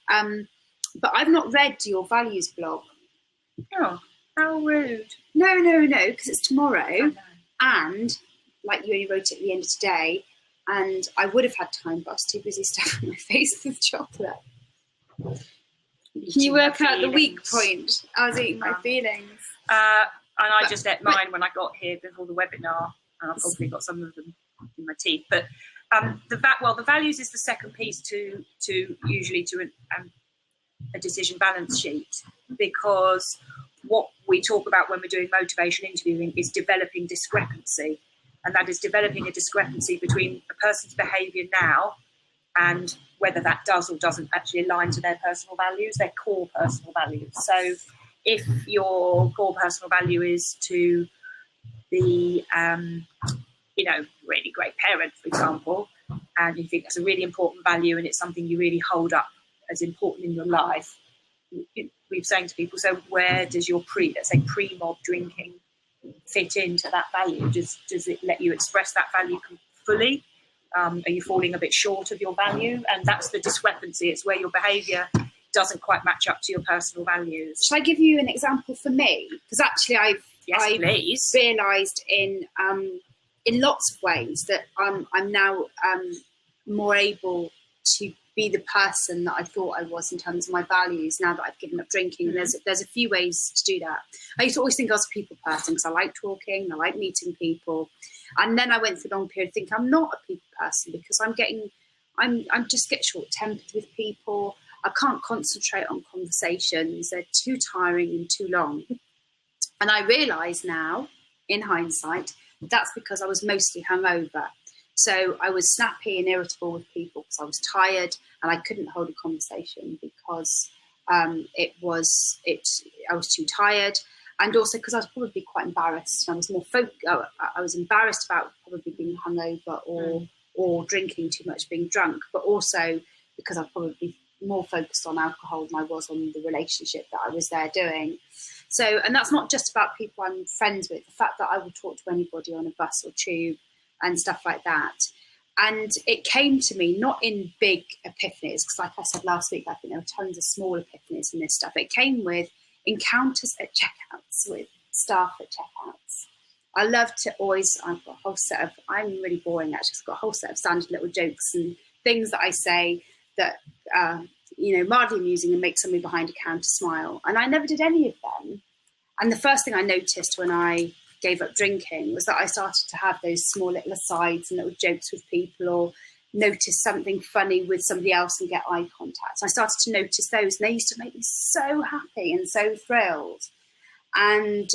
But I've not read your values blog. Oh, how rude. No, because it's tomorrow. And, like, you only wrote it at the end of today, and I would have had time, but I was too busy stuffing my face with chocolate. Can you work out the weak point? I was eating my feelings. And I just ate mine when I got here before the webinar, and I've probably got some of them in my teeth. But the values is the second piece to a decision balance sheet, because what we talk about when we're doing motivation interviewing is developing discrepancy, and that is developing a discrepancy between a person's behaviour now and whether that does or doesn't actually align to their personal values, their core personal values. So if your core personal value is to be, really great parent, for example, and you think that's a really important value and it's something you really hold up as important in your life, we're saying to people, so where does your pre-mob drinking fit into that value? Does it let you express that value fully? Are you falling a bit short of your value? And that's the discrepancy. It's where your behaviour doesn't quite match up to your personal values. Shall I give you an example for me? Because actually I've realised in lots of ways that I'm now more able to be the person that I thought I was in terms of my values now that I've given up drinking. Mm-hmm. There's a few ways to do that. I used to always think I was a people person because I like talking, I like meeting people. And then I went through a long period thinking I'm not a people person because I'm just get short-tempered with people. I can't concentrate on conversations. They're too tiring and too long. And I realise now, in hindsight, that's because I was mostly hungover. So I was snappy and irritable with people because I was tired and I couldn't hold a conversation because I was too tired, and also because I was probably quite embarrassed. I was I was embarrassed about probably being hungover or drinking too much, being drunk, but also because I was probably more focused on alcohol than I was on the relationship that I was there doing. So, and that's not just about people I'm friends with. The fact that I will talk to anybody on a bus or tube and stuff like that. And it came to me not in big epiphanies, because like I said last week, I think there were tons of small epiphanies in this stuff. It came with encounters at checkouts, with staff at checkouts. I love to always, I've got a whole set of, I'm really boring actually, I've got a whole set of standard little jokes and things that I say that, mildly amusing and make somebody behind a counter smile. And I never did any of them. And the first thing I noticed when I gave up drinking was that I started to have those small little asides and little jokes with people, or notice something funny with somebody else and get eye contact. So I started to notice those, and they used to make me so happy and so thrilled. And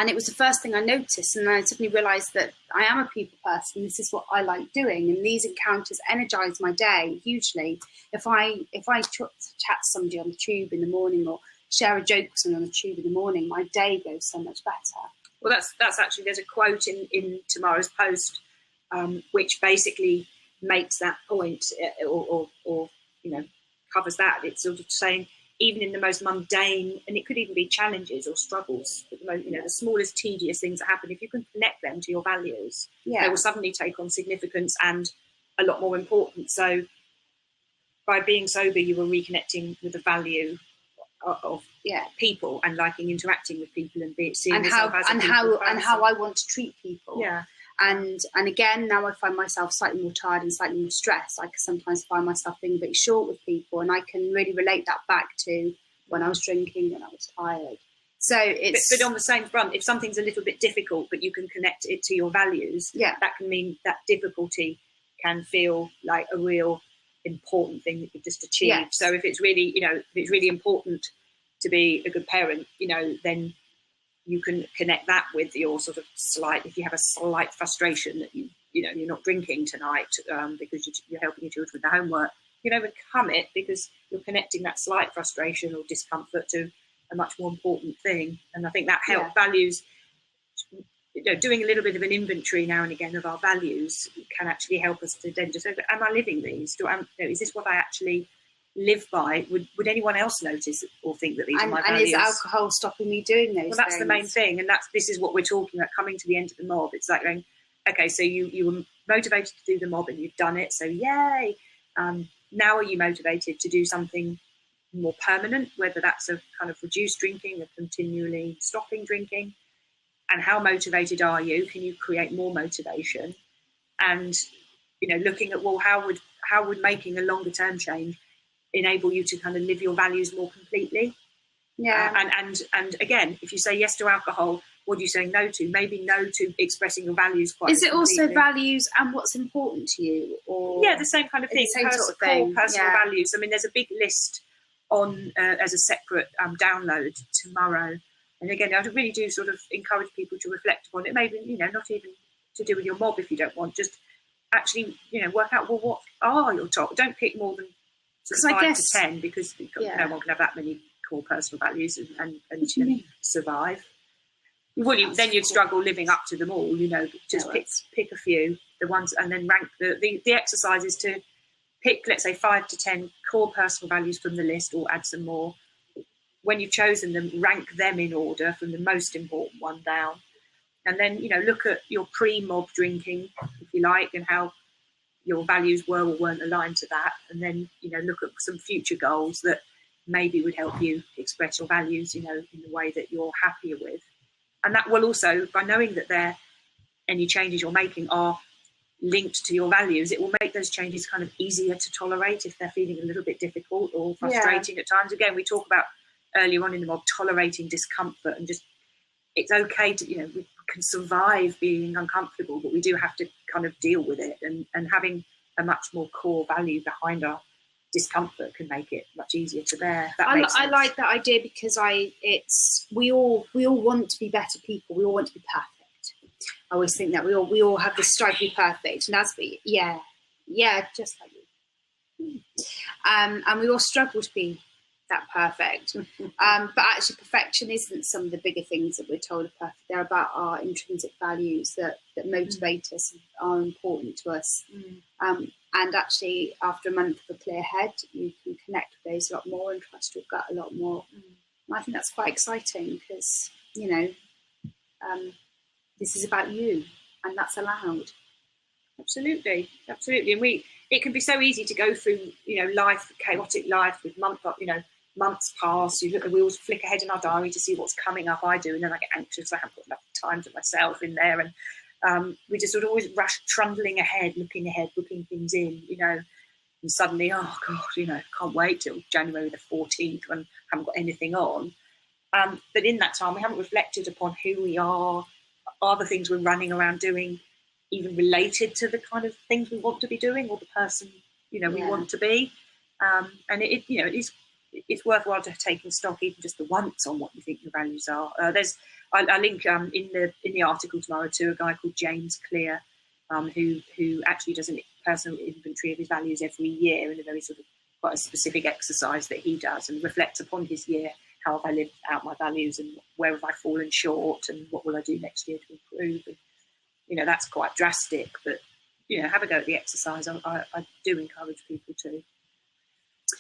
it was the first thing I noticed, and I suddenly realised that I am a people person. This is what I like doing, and these encounters energise my day hugely. If I chat to somebody on the tube in the morning, or share a joke with someone on the tube in the morning, my day goes so much better. Well, that's actually, there's a quote in tomorrow's post, which basically makes that point, or covers that. It's sort of saying, even in the most mundane, and it could even be challenges or struggles, the smallest tedious things that happen, if you can connect them to your values, they will suddenly take on significance and a lot more importance. So by being sober, you were reconnecting with the value of people and liking interacting with people and seeing and yourself as a people person. And how I want to treat people. Yeah. And again, now I find myself slightly more tired and slightly more stressed. I can sometimes find myself being a bit short with people, and I can really relate that back to when I was drinking, when I was tired. So it's but on the same front, if something's a little bit difficult, but you can connect it to your values, that can mean that difficulty can feel like a real important thing that you've just achieved. Yeah. So if it's really, if it's really important to be a good parent, then you can connect that with your sort of slight, if you have a slight frustration that you're not drinking tonight because you're helping your children with the homework, you can overcome it because you're connecting that slight frustration or discomfort to a much more important thing. And I think that helps values. Doing a little bit of an inventory now and again of our values can actually help us to then just say, am I living these? Is this what I actually live by? Would anyone else notice or think that these are my values? And is alcohol stopping me doing those Well, that's things? the main thing. And this is what we're talking about, coming to the end of the mob. It's like going, okay, so you were motivated to do the mob and you've done it, so yay. now are you motivated to do something more permanent, whether that's a kind of reduced drinking or continually stopping drinking? And how motivated are you? Can you create more motivation? And, you know, looking at, well, how would making a longer term change enable you to kind of live your values more completely? Yeah. And again, if you say yes to alcohol, what are you saying no to? Maybe no to expressing your values quite. Is it also values and what's important to you? Or yeah, the same kind of thing. Same sort of thing. Personal values. I mean, there's a big list on as a separate download tomorrow. And again, I really do sort of encourage people to reflect upon it. Maybe, you know, not even to do with your mob if you don't want. Just actually, you know, work out, well, what are your top? Don't pick more than 5 to 10 because no one can have that many core personal values and you know, survive. Well, then you'd struggle living up to them all, you know. Just pick a few, the ones, and then rank the exercise is to pick, let's say, 5 to 10 core personal values from the list, or add some more. When you've chosen them, rank them in order from the most important one down, and then, you know, look at your pre-mob drinking, if you like, and how your values were or weren't aligned to that, and then, you know, look at some future goals that maybe would help you express your values, you know, in the way that you're happier with. And that will also, by knowing that any changes you're making are linked to your values, it will make those changes kind of easier to tolerate if they're feeling a little bit difficult or frustrating at times. Again, we talk about earlier on in the mob tolerating discomfort, and just, it's okay to, you know, we can survive being uncomfortable, but we do have to kind of deal with it, and having a much more core value behind our discomfort can make it much easier to bear. I like that idea because we all want to be better people. We all want to be perfect. I always think that we all have this strive to be perfect, and as we just like you, and we all struggle to be that perfect. But actually, perfection isn't some of the bigger things that we're told are perfect. They're about our intrinsic values that motivate us, are important to us. And actually, after a month of a clear head, you can connect with those a lot more and trust your gut a lot more. And I think that's quite exciting because, you know, this is about you, and that's allowed. Absolutely. And it can be so easy to go through, you know, life, chaotic life with months pass. We always flick ahead in our diary to see what's coming up. I do, and then I get anxious. I haven't got enough time to myself in there, and we just sort of always rush, trundling ahead, looking ahead, booking things in, you know, and suddenly, oh God, you know, can't wait till January the 14th when I haven't got anything on. But in that time, we haven't reflected upon who we are the things we're running around doing even related to the kind of things we want to be doing, or the person, you know, we want to be. And it's worthwhile to taking stock, even just the once, on what you think your values are. I link in the article tomorrow to a guy called James Clear, who actually does a personal inventory of his values every year in a very sort of quite a specific exercise that he does, and reflects upon his year. How have I lived out my values, and where have I fallen short, and what will I do next year to improve? And, you know, that's quite drastic, but, you know, have a go at the exercise. I do encourage people to.